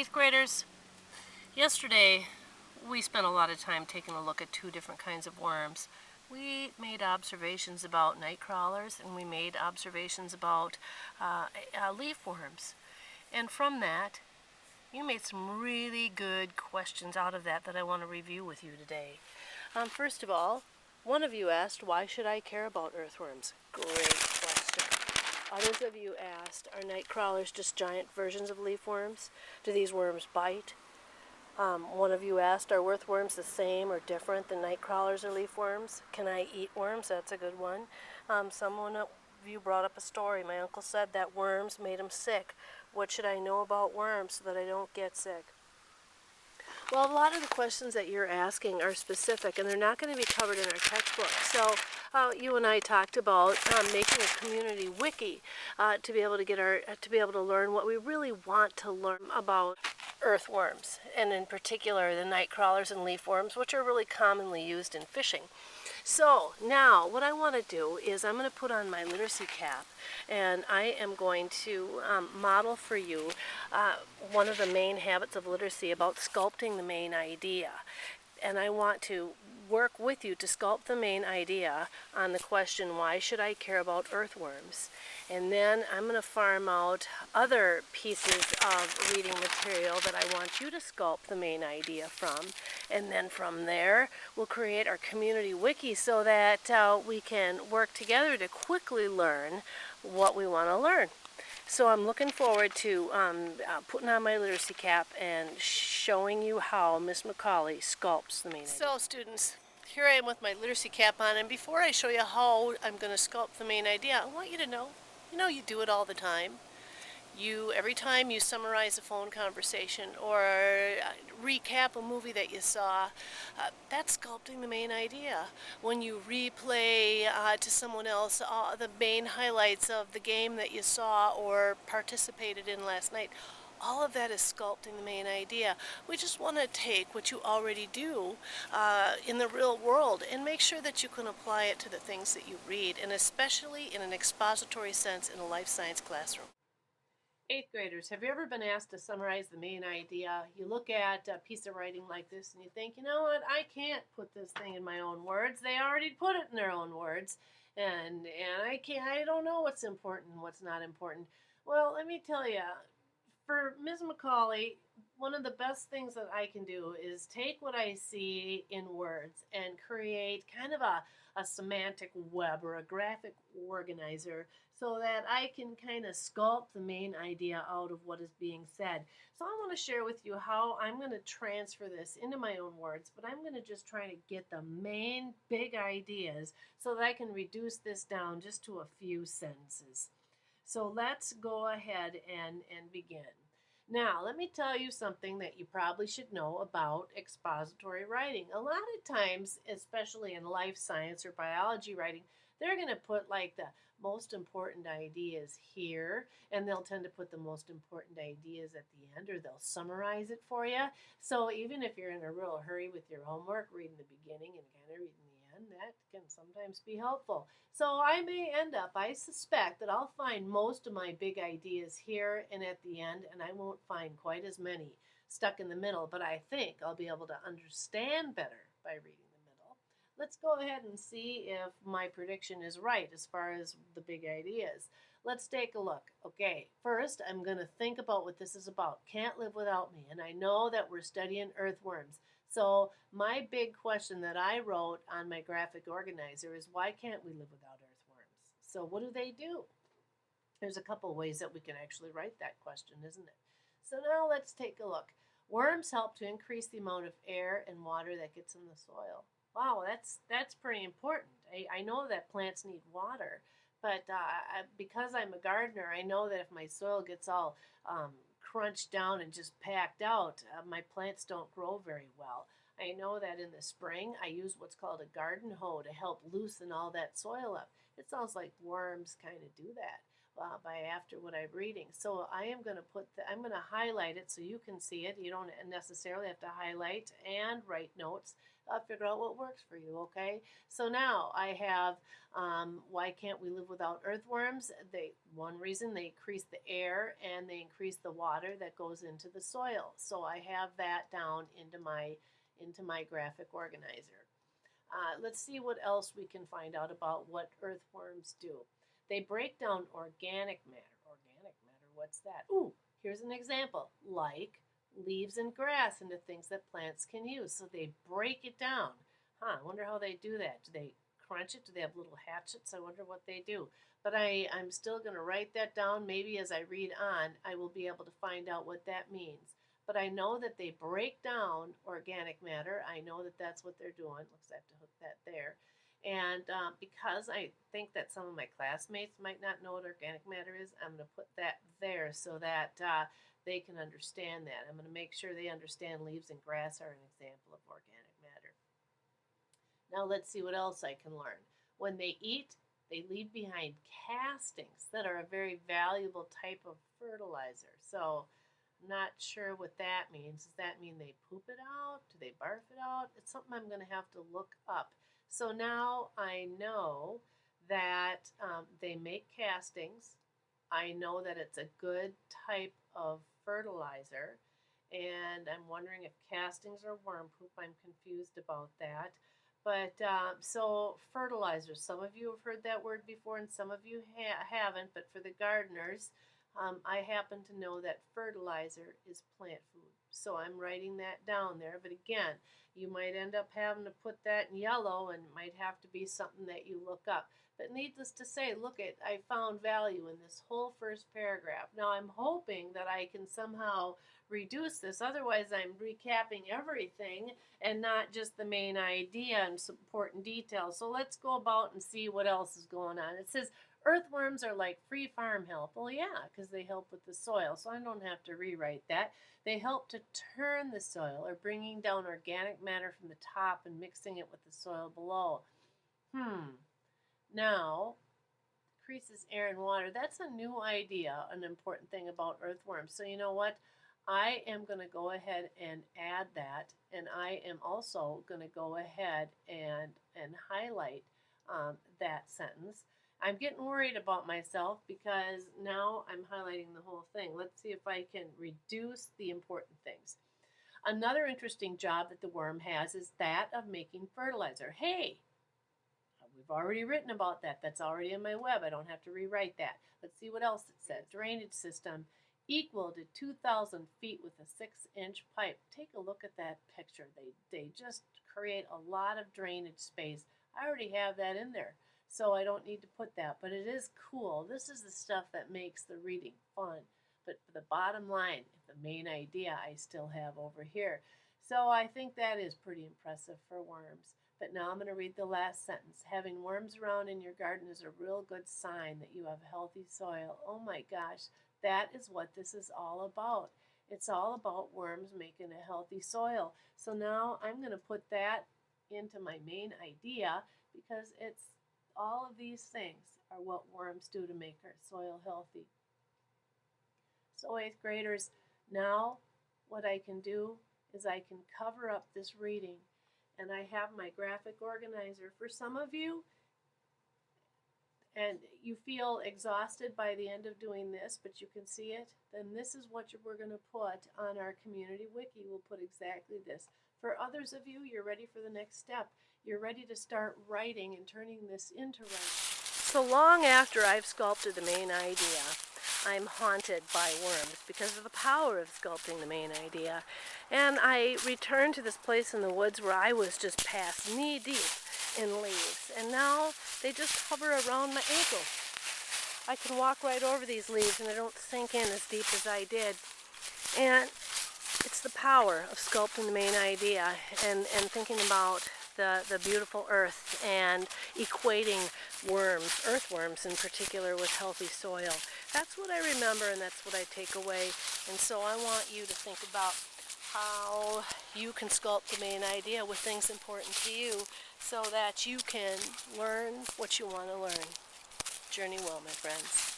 Eighth graders, yesterday we spent a lot of time taking a look at two different kinds of worms. We made observations about night crawlers and we made observations about leaf worms. And from that, you made some really good questions out of that I want to review with you today. First of all, one of you asked, why should I care about earthworms? Great question. Others of you asked, are night crawlers just giant versions of leaf worms? Do these worms bite? One of you asked, are earthworms the same or different than night crawlers or leaf worms? Can I eat worms? That's a good one. Someone of you brought up a story. My uncle said that worms made him sick. What should I know about worms so that I don't get sick? Well, a lot of the questions that you're asking are specific, and they're not going to be covered in our textbook. So you and I talked about making a community wiki to be able to learn what we really want to learn about earthworms, and in particular the night crawlers and leaf worms, which are really commonly used in fishing. So now what I want to do is I'm going to put on my literacy cap, and I am going to model for you one of the main habits of literacy about sculpting the main idea. And I want to work with you to sculpt the main idea on the question, why should I care about earthworms? And then I'm going to farm out other pieces of reading material that I want you to sculpt the main idea from. And then from there, we'll create our community wiki so that we can work together to quickly learn what we want to learn. So I'm looking forward to putting on my literacy cap and showing you how Miss McCauley sculpts the main idea. So students, here I am with my literacy cap on, and before I show you how I'm going to sculpt the main idea, I want you to know, you do it all the time. Every time you summarize a phone conversation or recap a movie that you saw, that's sculpting the main idea. When you replay to someone else the main highlights of the game that you saw or participated in last night, all of that is sculpting the main idea. We just want to take what you already do in the real world and make sure that you can apply it to the things that you read, and especially in an expository sense in a life science classroom. Eighth graders, have you ever been asked to summarize the main idea? You look at a piece of writing like this and you think, you know what, I can't put this thing in my own words. They already put it in their own words. And I don't know what's important and what's not important. Well, let me tell you, for Ms. McCauley, one of the best things that I can do is take what I see in words and create kind of a semantic web or a graphic organizer so that I can kind of sculpt the main idea out of what is being said. So I want to share with you how I'm going to transfer this into my own words, but I'm going to just try to get the main big ideas so that I can reduce this down just to a few sentences. So let's go ahead and begin. Now, let me tell you something that you probably should know about expository writing. A lot of times, especially in life science or biology writing, they're going to put like the most important ideas here, and they'll tend to put the most important ideas at the end, or they'll summarize it for you. So even if you're in a real hurry with your homework, reading the beginning and kind of reading the end, that can sometimes be helpful. So I suspect that I'll find most of my big ideas here and at the end, and I won't find quite as many stuck in the middle, but I think I'll be able to understand better by reading the middle. Let's go ahead and see if my prediction is right as far as the big ideas. Let's take a look. Okay, first I'm going to think about what this is about. Can't live without me, and I know that we're studying earthworms. So my big question that I wrote on my graphic organizer is, why can't we live without earthworms? So what do? There's a couple ways that we can actually write that question, isn't it? So now let's take a look. Worms help to increase the amount of air and water that gets in the soil. Wow, that's pretty important. I know that plants need water, but because I'm a gardener, I know that if my soil gets all crunched down and just packed out, my plants don't grow very well. I know that in the spring I use what's called a garden hoe to help loosen all that soil up. It sounds like worms kind of do that. by after what I'm reading. So I am going to I'm going to highlight it so you can see it. You don't necessarily have to highlight and write notes. Figure out what works for you, okay? So now I have why can't we live without earthworms? One reason, they increase the air and they increase the water that goes into the soil. So I have that down into my graphic organizer. Let's see what else we can find out about what earthworms do. They break down organic matter. Organic matter, what's that? Ooh, here's an example. Like leaves and grass into things that plants can use. So they break it down. I wonder how they do that. Do they crunch it? Do they have little hatchets? I wonder what they do. But I'm still going to write that down. Maybe as I read on, I will be able to find out what that means. But I know that they break down organic matter. I know that that's what they're doing. Looks like I have to hook that there. And because I think that some of my classmates might not know what organic matter is, I'm going to put that there so that they can understand that. I'm going to make sure they understand leaves and grass are an example of organic matter. Now let's see what else I can learn. When they eat, they leave behind castings that are a very valuable type of fertilizer. So I'm not sure what that means. Does that mean they poop it out? Do they barf it out? It's something I'm going to have to look up. So now I know that they make castings. I know that it's a good type of fertilizer. And I'm wondering if castings are worm poop. I'm confused about that. But so fertilizer, some of you have heard that word before and some of you haven't, but for the gardeners, I happen to know that fertilizer is plant food. So I'm writing that down there. But again, you might end up having to put that in yellow and it might have to be something that you look up. But needless to say, look, I found value in this whole first paragraph. Now I'm hoping that I can somehow reduce this. Otherwise, I'm recapping everything and not just the main idea and some important details. So let's go about and see what else is going on. It says, earthworms are like free farm help. Well, yeah, because they help with the soil, so I don't have to rewrite that. They help to turn the soil or bringing down organic matter from the top and mixing it with the soil below. Now, increases air and water. That's a new idea, an important thing about earthworms. So you know what? I am going to go ahead and add that, and I am also going to go ahead and highlight that sentence. I'm getting worried about myself because now I'm highlighting the whole thing. Let's see if I can reduce the important things. Another interesting job that the worm has is that of making fertilizer. Hey, we've already written about that. That's already in my web. I don't have to rewrite that. Let's see what else it says. Drainage system equal to 2,000 feet with a 6-inch pipe. Take a look at that picture. They just create a lot of drainage space. I already have that in there, so I don't need to put that, but it is cool. This is the stuff that makes the reading fun. But for the bottom line, the main idea I still have over here. So I think that is pretty impressive for worms. But now I'm going to read the last sentence. Having worms around in your garden is a real good sign that you have healthy soil. Oh my gosh, that is what this is all about. It's all about worms making a healthy soil. So now I'm going to put that into my main idea because it's all of these things are what worms do to make our soil healthy. So 8th graders, now what I can do is I can cover up this reading, and I have my graphic organizer. For some of you, and you feel exhausted by the end of doing this, but you can see it, then this is what we're going to put on our community wiki. We'll put exactly this. For others of you, you're ready for the next step. You're ready to start writing and turning this into writing. So long after I've sculpted the main idea, I'm haunted by worms because of the power of sculpting the main idea. And I return to this place in the woods where I was just past knee-deep in leaves. And now they just hover around my ankle. I can walk right over these leaves and they don't sink in as deep as I did. And it's the power of sculpting the main idea and thinking about the beautiful earth and equating worms, earthworms in particular, with healthy soil. That's what I remember and that's what I take away. And so I want you to think about how you can sculpt the main idea with things important to you so that you can learn what you want to learn. Journey well, my friends.